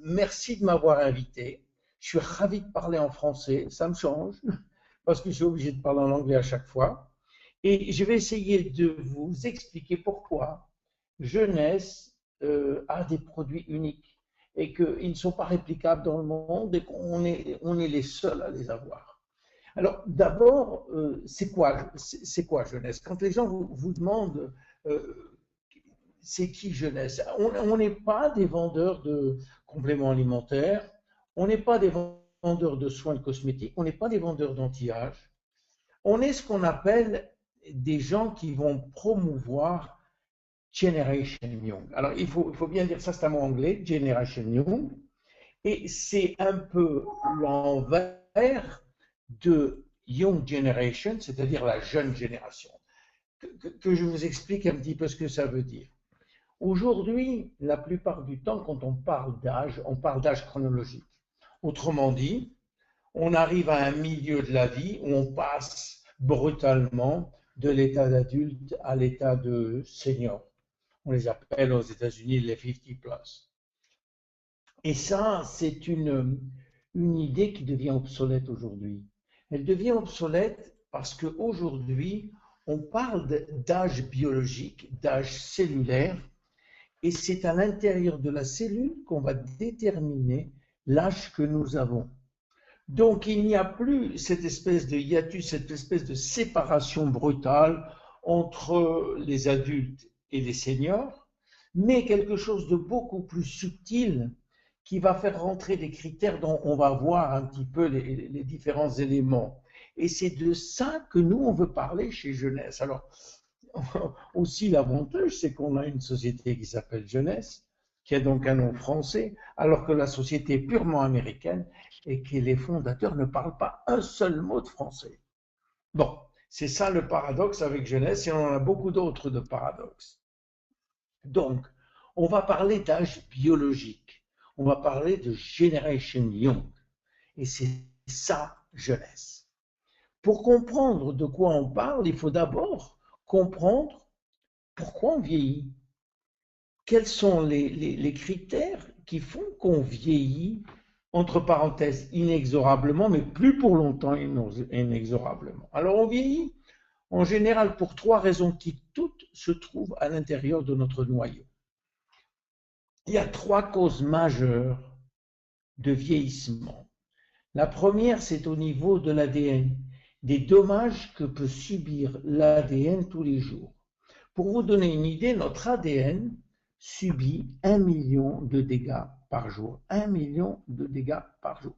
merci de m'avoir invité. Je suis ravi de parler en français, ça me change, parce que je suis obligé de parler en anglais à chaque fois. Et je vais essayer de vous expliquer pourquoi Jeunesse a des produits uniques et qu'ils ne sont pas réplicables dans le monde et on est les seuls à les avoir. Alors, d'abord, c'est quoi Jeunesse? Quand les gens vous demandent c'est qui Jeunesse? On n'est pas des vendeurs de compléments alimentaires, on n'est pas des vendeurs de soins cosmétiques, on n'est pas des vendeurs d'anti-âge. On est ce qu'on appelle des gens qui vont promouvoir Generation Young. Alors, il faut bien dire ça, c'est un mot anglais, Generation Young, et c'est un peu l'envers de Young Generation, c'est-à-dire la jeune génération. Que je vous explique un petit peu ce que ça veut dire. Aujourd'hui, la plupart du temps, quand on parle d'âge chronologique. Autrement dit, on arrive à un milieu de la vie où on passe brutalement de l'état d'adulte à l'état de senior. On les appelle aux États-Unis les 50 plus. Et ça, c'est une idée qui devient obsolète aujourd'hui. Elle devient obsolète parce qu'aujourd'hui, on parle d'âge biologique, d'âge cellulaire, et c'est à l'intérieur de la cellule qu'on va déterminer l'âge que nous avons. Donc il n'y a plus cette espèce de hiatus, cette espèce de séparation brutale entre les adultes et les seniors, mais quelque chose de beaucoup plus subtil qui va faire rentrer des critères dont on va voir un petit peu les différents éléments. Et c'est de ça que nous, on veut parler chez Jeunesse. Alors, aussi l'avantage, c'est qu'on a une société qui s'appelle Jeunesse, qui a donc un nom français, alors que la société est purement américaine et que les fondateurs ne parlent pas un seul mot de français. Bon, c'est ça le paradoxe avec Jeunesse, et on en a beaucoup d'autres de paradoxes. Donc, on va parler d'âge biologique, on va parler de Generation Young, et c'est ça Jeunesse. Pour comprendre de quoi on parle, il faut d'abord comprendre pourquoi on vieillit. Quels sont les critères qui font qu'on vieillit, entre parenthèses, inexorablement, mais plus pour longtemps inexorablement. Alors on vieillit en général pour trois raisons qui toutes se trouvent à l'intérieur de notre noyau. Il y a trois causes majeures de vieillissement. La première, c'est au niveau de l'ADN, des dommages que peut subir l'ADN tous les jours. Pour vous donner une idée, notre ADN subit 1 million de dégâts par jour. 1 million de dégâts par jour.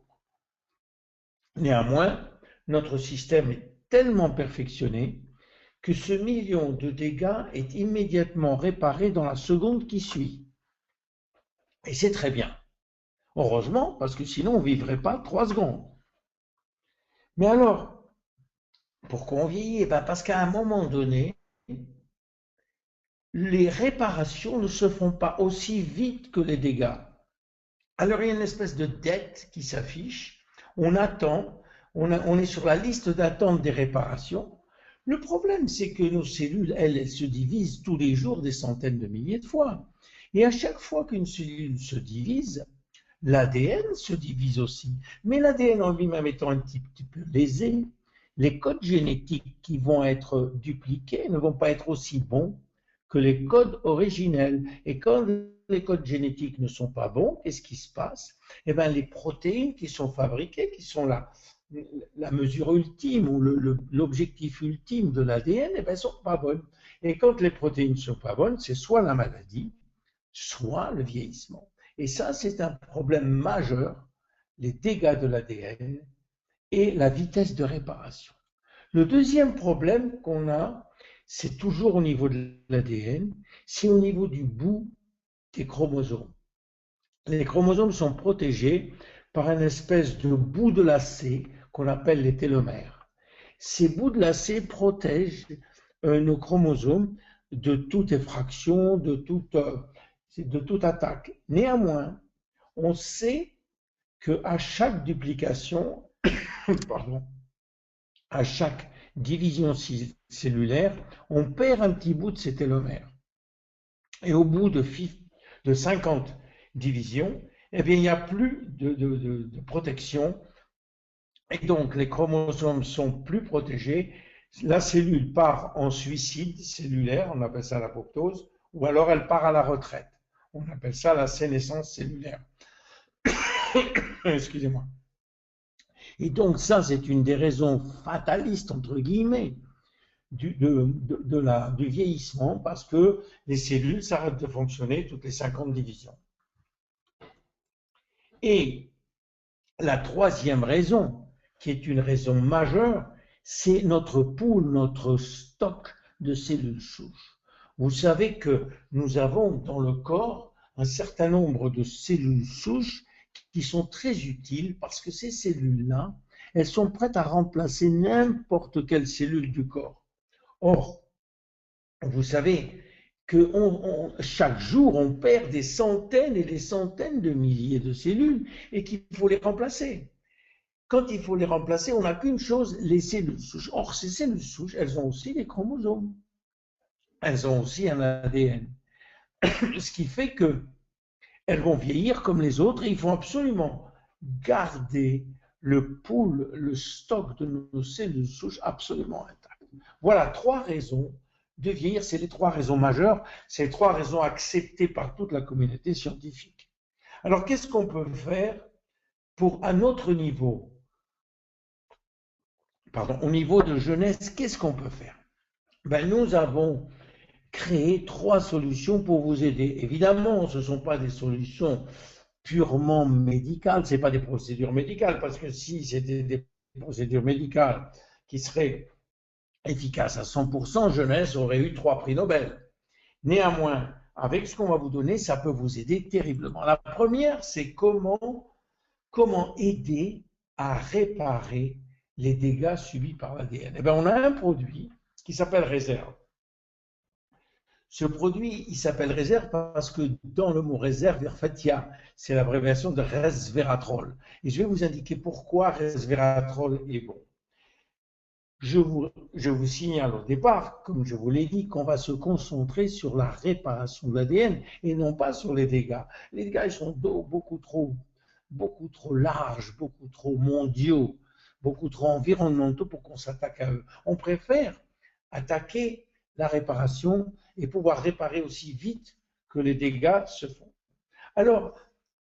Néanmoins, notre système est tellement perfectionné que ce million de dégâts est immédiatement réparé dans la seconde qui suit. Et c'est très bien. Heureusement, parce que sinon on ne vivrait pas 3 secondes. Mais alors, pourquoi on vieillit? Parce qu'à un moment donné, les réparations ne se font pas aussi vite que les dégâts. Alors il y a une espèce de dette qui s'affiche, on attend, on est sur la liste d'attente des réparations. Le problème, c'est que nos cellules, elles se divisent tous les jours des centaines de milliers de fois. Et à chaque fois qu'une cellule se divise, l'ADN se divise aussi. Mais l'ADN en lui-même étant un petit peu lésé, les codes génétiques qui vont être dupliqués ne vont pas être aussi bons que les codes originels. Et quand les codes génétiques ne sont pas bons, qu'est-ce qui se passe? Eh bien, les protéines qui sont fabriquées, qui sont la mesure ultime ou l'objectif ultime de l'ADN, eh bien, sont pas bonnes. Et quand les protéines ne sont pas bonnes, c'est soit la maladie, soit le vieillissement. Et ça, c'est un problème majeur, les dégâts de l'ADN et la vitesse de réparation. Le deuxième problème qu'on a, c'est toujours au niveau de l'ADN, c'est au niveau du bout des chromosomes. Les chromosomes sont protégés par une espèce de bout de lacet qu'on appelle les télomères. Ces bouts de lacet protègent nos chromosomes de toute effraction, de toute attaque. Néanmoins, on sait qu'à chaque duplication, pardon, à chaque division cellulaire, on perd un petit bout de ces télomères. Et au bout de 50 divisions, eh bien, il n'y a plus de protection. Et donc, les chromosomes sont plus protégés. La cellule part en suicide cellulaire, on appelle ça l'apoptose, ou alors elle part à la retraite. On appelle ça la sénescence cellulaire. Excusez-moi. Et donc, ça, c'est une des raisons fatalistes, entre guillemets, du vieillissement, parce que les cellules s'arrêtent de fonctionner toutes les 50 divisions. Et la troisième raison, qui est une raison majeure, c'est notre pool, notre stock de cellules souches. Vous savez que nous avons dans le corps un certain nombre de cellules souches qui sont très utiles parce que ces cellules-là, elles sont prêtes à remplacer n'importe quelle cellule du corps. Or, vous savez que chaque jour, on perd des centaines et des centaines de milliers de cellules et qu'il faut les remplacer. Quand il faut les remplacer, on n'a qu'une chose, les cellules souches. Or, ces cellules souches, elles ont aussi des chromosomes. Elles ont aussi un ADN. Ce qui fait qu'elles vont vieillir comme les autres et il faut absolument garder le pool, le stock de nos cellules souches absolument intact. Voilà 3 raisons de vieillir. C'est les 3 raisons majeures. C'est les 3 raisons acceptées par toute la communauté scientifique. Alors, qu'est-ce qu'on peut faire pour, à notre niveau, au niveau de jeunesse, qu'est-ce qu'on peut faire? Ben, nous avons créé 3 solutions pour vous aider. Évidemment, ce ne sont pas des solutions purement médicales, ce n'est pas des procédures médicales, parce que si c'était des procédures médicales qui seraient efficaces à 100%, jeunesse aurait eu 3 prix Nobel. Néanmoins, avec ce qu'on va vous donner, ça peut vous aider terriblement. La première, c'est comment aider à réparer les dégâts subis par l'ADN. Eh bien, on a un produit qui s'appelle réserve. Ce produit, il s'appelle réserve parce que dans le mot réserve, en fait, c'est l'abréviation de resveratrol. Et je vais vous indiquer pourquoi resveratrol est bon. Je vous signale au départ, comme je vous l'ai dit, qu'on va se concentrer sur la réparation de l'ADN et non pas sur les dégâts. Les dégâts, ils sont beaucoup trop larges, beaucoup trop mondiaux, beaucoup trop environnementaux pour qu'on s'attaque à eux. On préfère attaquer la réparation et pouvoir réparer aussi vite que les dégâts se font. Alors,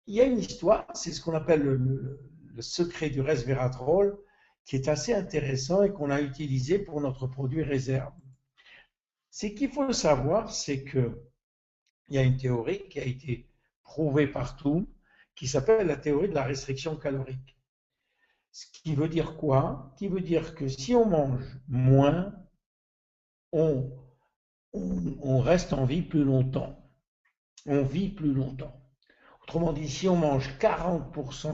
il y a une histoire, c'est ce qu'on appelle le secret du resveratrol, qui est assez intéressant et qu'on a utilisé pour notre produit réserve. Ce qu'il faut savoir, c'est qu'il y a une théorie qui a été prouvée partout, qui s'appelle la théorie de la restriction calorique. Ce qui veut dire quoi? Qui veut dire que si on mange moins, on reste en vie plus longtemps. On vit plus longtemps. Autrement dit, si on mange 40%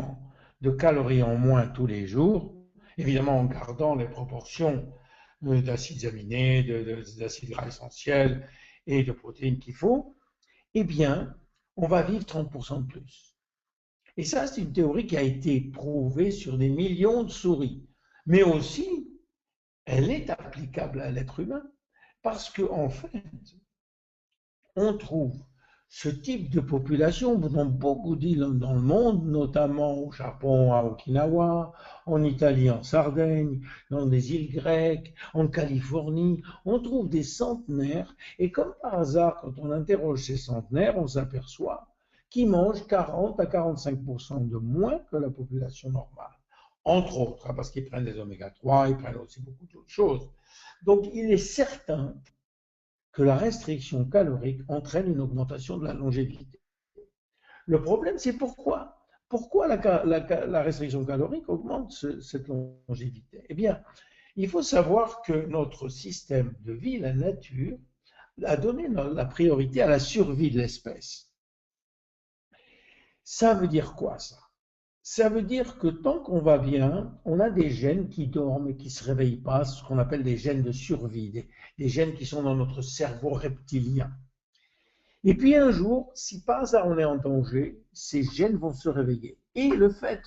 de calories en moins tous les jours, évidemment en gardant les proportions d'acides aminés, d'acides gras essentiels et de protéines qu'il faut, eh bien, on va vivre 30% de plus. Et ça, c'est une théorie qui a été prouvée sur des millions de souris. Mais aussi, elle est applicable à l'être humain. Parce qu'en fait, on trouve ce type de population dans beaucoup d'îles dans le monde, notamment au Japon, à Okinawa, en Italie, en Sardaigne, dans des îles grecques, en Californie. On trouve des centenaires et comme par hasard, quand on interroge ces centenaires, on s'aperçoit qu'ils mangent 40 à 45% de moins que la population normale. Entre autres, parce qu'ils prennent des oméga 3, ils prennent aussi beaucoup d'autres choses. Donc, il est certain que la restriction calorique entraîne une augmentation de la longévité. Le problème, c'est pourquoi. Pourquoi la restriction calorique augmente cette longévité? Eh bien, il faut savoir que notre système de vie, la nature, a donné la priorité à la survie de l'espèce. Ça veut dire quoi, ça? Ça veut dire que tant qu'on va bien, on a des gènes qui dorment et qui ne se réveillent pas, ce qu'on appelle des gènes de survie, des gènes qui sont dans notre cerveau reptilien. Et puis un jour, si par hasard on est en danger, ces gènes vont se réveiller. Et le fait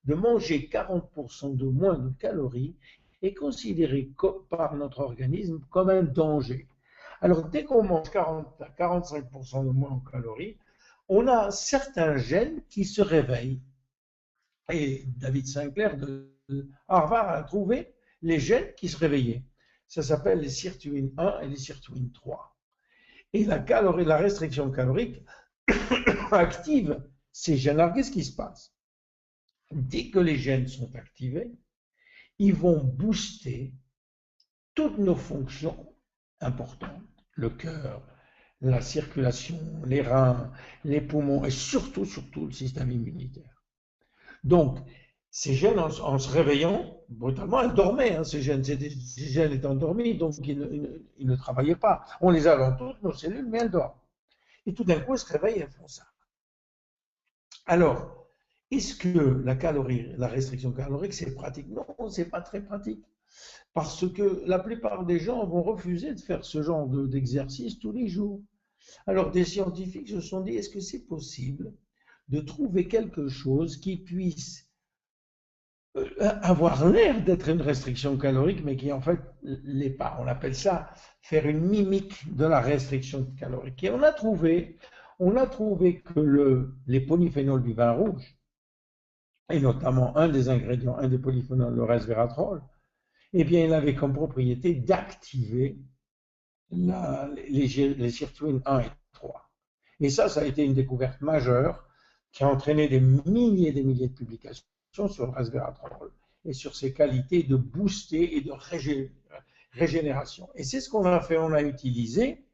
de manger 40% de moins de calories est considéré par notre organisme comme un danger. Alors dès qu'on mange 40 à 45% de moins en calories, on a certains gènes qui se réveillent. Et David Sinclair de Harvard a trouvé les gènes qui se réveillaient. Ça s'appelle les sirtuines 1 et les sirtuines 3. Et la restriction calorique active ces gènes. Alors, qu'est-ce qui se passe? Dès que les gènes sont activés, ils vont booster toutes nos fonctions importantes, le cœur, la circulation, les reins, les poumons et surtout le système immunitaire. Donc, ces gènes, en se réveillant, brutalement, elles dormaient, hein, ces gènes étaient endormis, donc ils ne travaillaient pas. On les a dans toutes nos cellules, mais elles dorment. Et tout d'un coup, elles se réveillent et elles font ça. Alors, est-ce que la restriction calorique, c'est pratique? Non, c'est pas très pratique. Parce que la plupart des gens vont refuser de faire ce genre d'exercice tous les jours. Alors, des scientifiques se sont dit, est-ce que c'est possible de trouver quelque chose qui puisse avoir l'air d'être une restriction calorique, mais qui en fait l'est pas. On appelle ça faire une mimique de la restriction calorique. Et on a trouvé que les polyphénols du vin rouge, et notamment un des ingrédients, un des polyphénols, le resveratrol, eh bien, il avait comme propriété d'activer les sirtuines 1 et 3. Et ça a été une découverte majeure qui a entraîné des milliers et des milliers de publications sur le resveratrol et sur ses qualités de booster et de régénération. Et c'est ce qu'on a fait, on a utilisé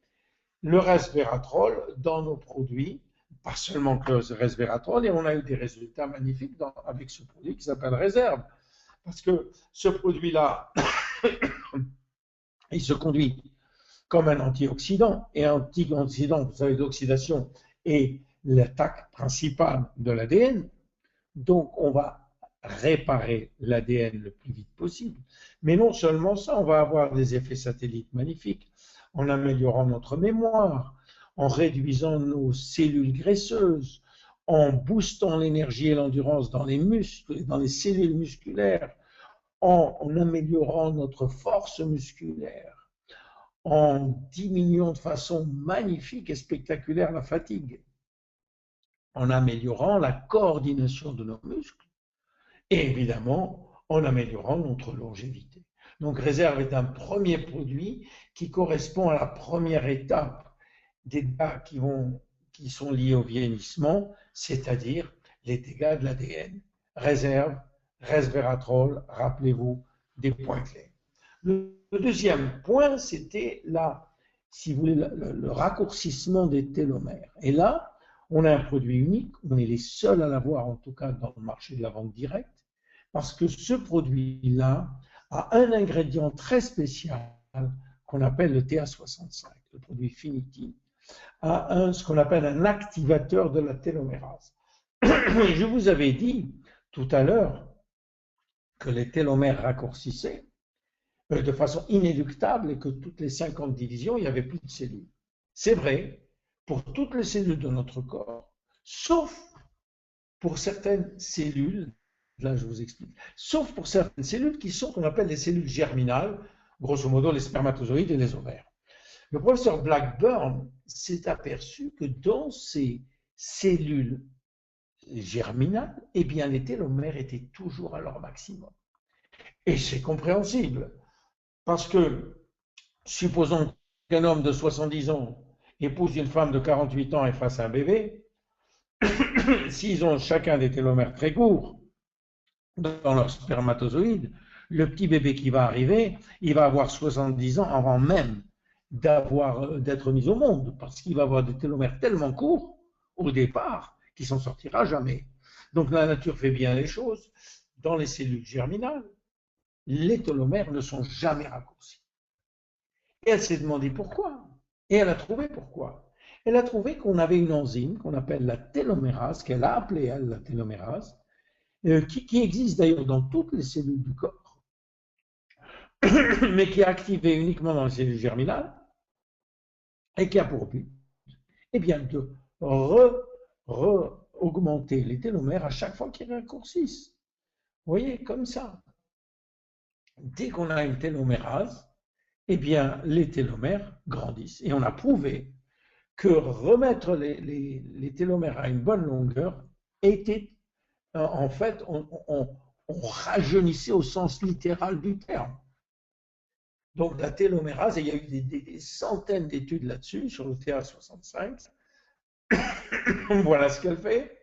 le resveratrol dans nos produits, pas seulement que le resveratrol, et on a eu des résultats magnifiques avec ce produit qui s'appelle Réserve. Parce que ce produit-là, il se conduit comme un antioxydant, et un antioxydant, vous savez, d'oxydation est l'attaque principale de l'ADN. Donc, on va réparer l'ADN le plus vite possible. Mais non seulement ça, on va avoir des effets satellites magnifiques en améliorant notre mémoire, en réduisant nos cellules graisseuses, en boostant l'énergie et l'endurance dans les muscles, dans les cellules musculaires, en améliorant notre force musculaire, en diminuant de façon magnifique et spectaculaire la fatigue, en améliorant la coordination de nos muscles et évidemment en améliorant notre longévité. Donc Réserve est un premier produit qui correspond à la première étape des dégâts qui sont liés au vieillissement, c'est-à-dire les dégâts de l'ADN. Réserve, resveratrol, rappelez-vous des points clés. Le deuxième point, c'était si vous voulez, le raccourcissement des télomères. Et là, on a un produit unique, on est les seuls à l'avoir, en tout cas dans le marché de la vente directe, parce que ce produit-là a un ingrédient très spécial qu'on appelle le TA65, le produit Finity, a ce qu'on appelle un activateur de la télomérase. Je vous avais dit tout à l'heure que les télomères raccourcissaient de façon inéluctable et que toutes les 50 divisions, il n'y avait plus de cellules. C'est vrai pour toutes les cellules de notre corps, sauf pour certaines cellules, là je vous explique, sauf pour certaines cellules qui sont qu'on appelle les cellules germinales, grosso modo les spermatozoïdes et les ovaires. Le professeur Blackburn s'est aperçu que dans ces cellules germinales, eh bien les télomères étaient toujours à leur maximum. Et c'est compréhensible, parce que supposons qu'un homme de 70 ans épouse une femme de 48 ans et fasse un bébé, s'ils ont chacun des télomères très courts dans leur spermatozoïde, le petit bébé qui va arriver, il va avoir 70 ans avant même d'être mis au monde, parce qu'il va avoir des télomères tellement courts au départ qu'il s'en sortira jamais. Donc la nature fait bien les choses. Dans les cellules germinales, les télomères ne sont jamais raccourcis. Et elle s'est demandé pourquoi. Et elle a trouvé pourquoi. Elle a trouvé qu'on avait une enzyme qu'on appelle la télomérase, qu'elle a appelée elle la télomérase, qui existe d'ailleurs dans toutes les cellules du corps, mais qui est activée uniquement dans les cellules germinales, et qui a pour but eh bien, de augmenter les télomères à chaque fois qu'ils raccourcissent. Vous voyez, comme ça. Dès qu'on a une télomérase, eh bien, les télomères grandissent. Et on a prouvé que remettre les télomères à une bonne longueur était, en fait, on rajeunissait au sens littéral du terme. Donc la télomérase, et il y a eu des centaines d'études là-dessus, sur le TA65. Voilà ce qu'elle fait.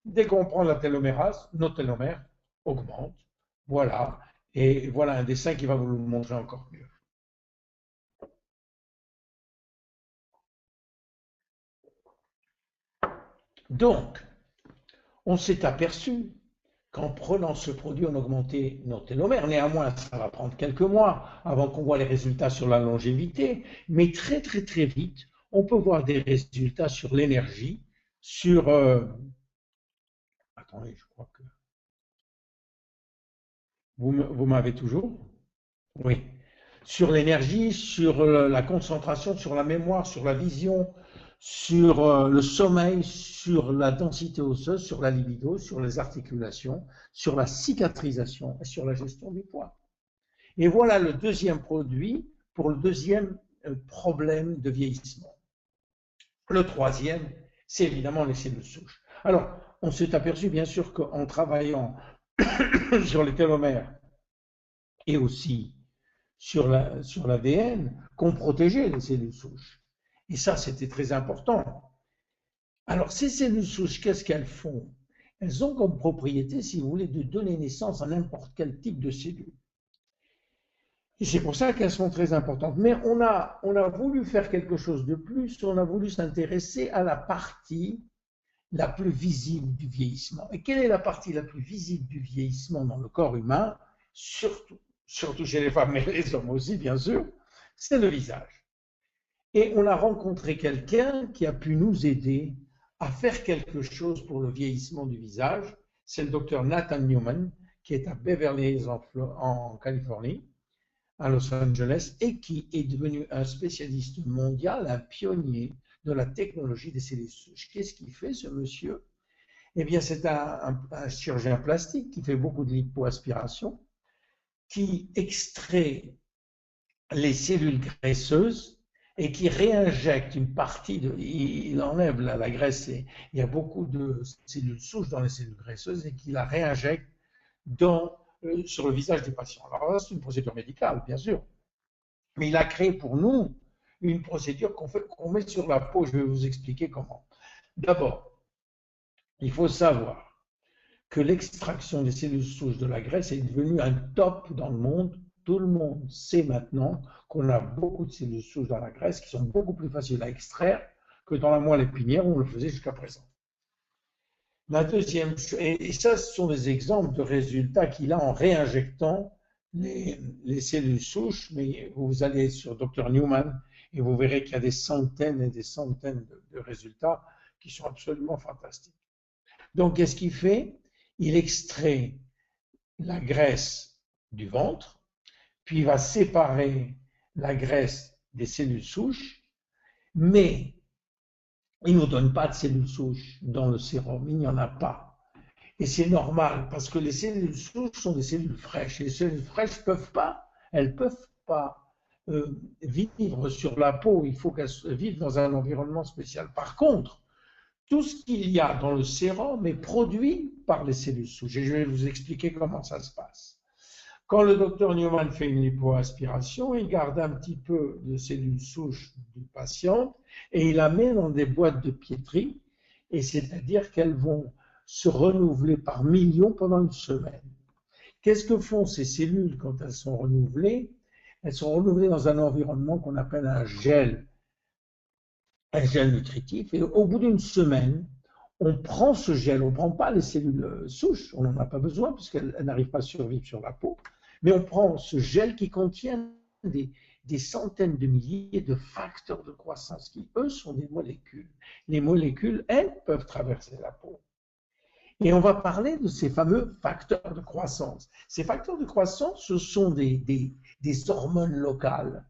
Dès qu'on prend la télomérase, nos télomères augmentent. Voilà. Et voilà un dessin qui va vous le montrer encore mieux. Donc, on s'est aperçu qu'en prenant ce produit, on augmentait nos télomères. Néanmoins, ça va prendre quelques mois avant qu'on voit les résultats sur la longévité, mais très très très vite, on peut voir des résultats sur l'énergie, sur... Attendez, je crois que... Vous m'avez toujours? Oui. Sur l'énergie, sur la concentration, sur la mémoire, sur la vision, sur le sommeil, sur la densité osseuse, sur la libido, sur les articulations, sur la cicatrisation et sur la gestion du poids. Et voilà le deuxième produit pour le deuxième problème de vieillissement. Le troisième, c'est évidemment les cellules souches. Alors, on s'est aperçu bien sûr qu'en travaillant sur les télomères et aussi sur l'ADN, qu'on protégeait les cellules souches. Et ça, c'était très important. Alors, ces cellules souches, qu'est-ce qu'elles font? Elles ont comme propriété, si vous voulez, de donner naissance à n'importe quel type de cellules. Et c'est pour ça qu'elles sont très importantes. Mais on a voulu faire quelque chose de plus, on a voulu s'intéresser à la partie la plus visible du vieillissement. Et quelle est la partie la plus visible du vieillissement dans le corps humain, surtout chez les femmes, mais les hommes aussi, bien sûr, c'est le visage. Et on a rencontré quelqu'un qui a pu nous aider à faire quelque chose pour le vieillissement du visage. C'est le docteur Nathan Newman, qui est à Beverly Hills en Californie, à Los Angeles, et qui est devenu un spécialiste mondial, un pionnier de la technologie des cellules souches. Qu'est-ce qu'il fait, ce monsieur? Eh bien, c'est un chirurgien plastique qui fait beaucoup de lipoaspiration, qui extrait les cellules graisseuses et qui réinjecte une partie il enlève la graisse, il y a beaucoup de cellules souches dans les cellules graisseuses et qui la réinjecte sur le visage des patients. Alors, c'est une procédure médicale, bien sûr, mais il a créé pour nous une procédure qu'on met sur la peau. Je vais vous expliquer comment. D'abord, il faut savoir que l'extraction des cellules souches de la graisse est devenue un top dans le monde. Tout le monde sait maintenant qu'on a beaucoup de cellules souches dans la graisse qui sont beaucoup plus faciles à extraire que dans la moelle épinière où on le faisait jusqu'à présent. La deuxième, et ça, ce sont des exemples de résultats qu'il a en réinjectant les cellules souches, mais vous allez sur Dr Newman et vous verrez qu'il y a des centaines et des centaines de résultats qui sont absolument fantastiques. Donc, qu'est-ce qu'il fait? Il extrait la graisse du ventre, puis il va séparer la graisse des cellules souches, mais il ne nous donne pas de cellules souches dans le sérum, il n'y en a pas. Et c'est normal, parce que les cellules souches sont des cellules fraîches, et les cellules fraîches elles peuvent pas vivre sur la peau, il faut qu'elles vivent dans un environnement spécial. Par contre, tout ce qu'il y a dans le sérum est produit par les cellules souches, et je vais vous expliquer comment ça se passe. Quand le docteur Newman fait une lipoaspiration, il garde un petit peu de cellules souches du patient et il la met dans des boîtes de piétrie, et c'est-à-dire qu'elles vont se renouveler par millions pendant une semaine. Qu'est-ce que font ces cellules quand elles sont renouvelées? Elles sont renouvelées dans un environnement qu'on appelle un gel nutritif, et au bout d'une semaine, on prend ce gel, on ne prend pas les cellules souches, on n'en a pas besoin puisqu'elles n'arrivent pas à survivre sur la peau, mais on prend ce gel qui contient des centaines de milliers de facteurs de croissance qui, eux, sont des molécules. Les molécules, elles, peuvent traverser la peau. Et on va parler de ces fameux facteurs de croissance. Ces facteurs de croissance, ce sont des hormones locales,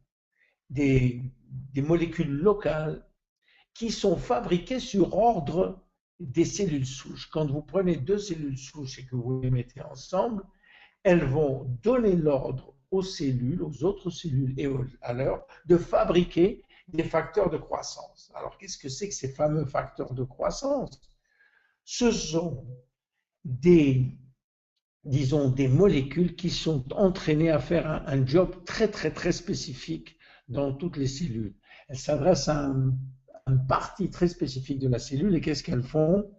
des molécules locales qui sont fabriquées sur ordre des cellules souches. Quand vous prenez deux cellules souches et que vous les mettez ensemble, elles vont donner l'ordre aux cellules, aux autres cellules et à l'heure de fabriquer des facteurs de croissance. Alors, qu'est-ce que c'est que ces fameux facteurs de croissance? Ce sont des, disons, des molécules qui sont entraînées à faire un job très, très, très spécifique dans toutes les cellules. Elles s'adressent à une partie très spécifique de la cellule et qu'est-ce qu'elles font?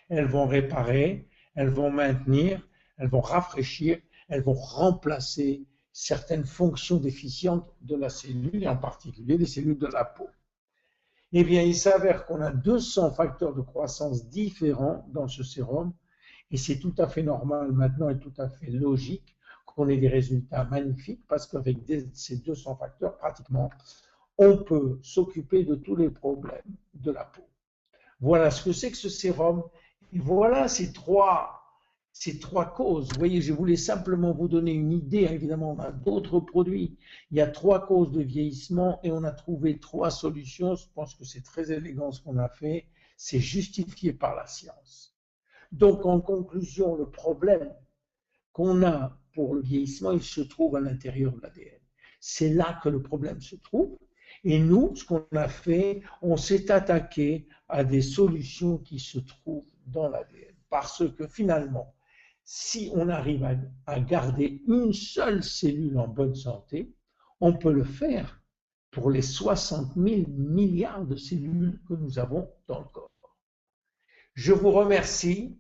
Elles vont réparer, elles vont maintenir, elles vont rafraîchir, elles vont remplacer certaines fonctions déficientes de la cellule, et en particulier les cellules de la peau. Eh bien, il s'avère qu'on a 200 facteurs de croissance différents dans ce sérum, et c'est tout à fait normal maintenant et tout à fait logique qu'on ait des résultats magnifiques, parce qu'avec ces 200 facteurs, pratiquement, on peut s'occuper de tous les problèmes de la peau. Voilà ce que c'est que ce sérum, et voilà ces trois causes. Vous voyez, je voulais simplement vous donner une idée. Évidemment, on a d'autres produits. Il y a 3 causes de vieillissement et on a trouvé 3 solutions. Je pense que c'est très élégant ce qu'on a fait. C'est justifié par la science. Donc, en conclusion, le problème qu'on a pour le vieillissement, il se trouve à l'intérieur de l'ADN. C'est là que le problème se trouve. Et nous, ce qu'on a fait, on s'est attaqué à des solutions qui se trouvent dans l'ADN. Parce que finalement, si on arrive à garder une seule cellule en bonne santé, on peut le faire pour les 60 000 milliards de cellules que nous avons dans le corps. Je vous remercie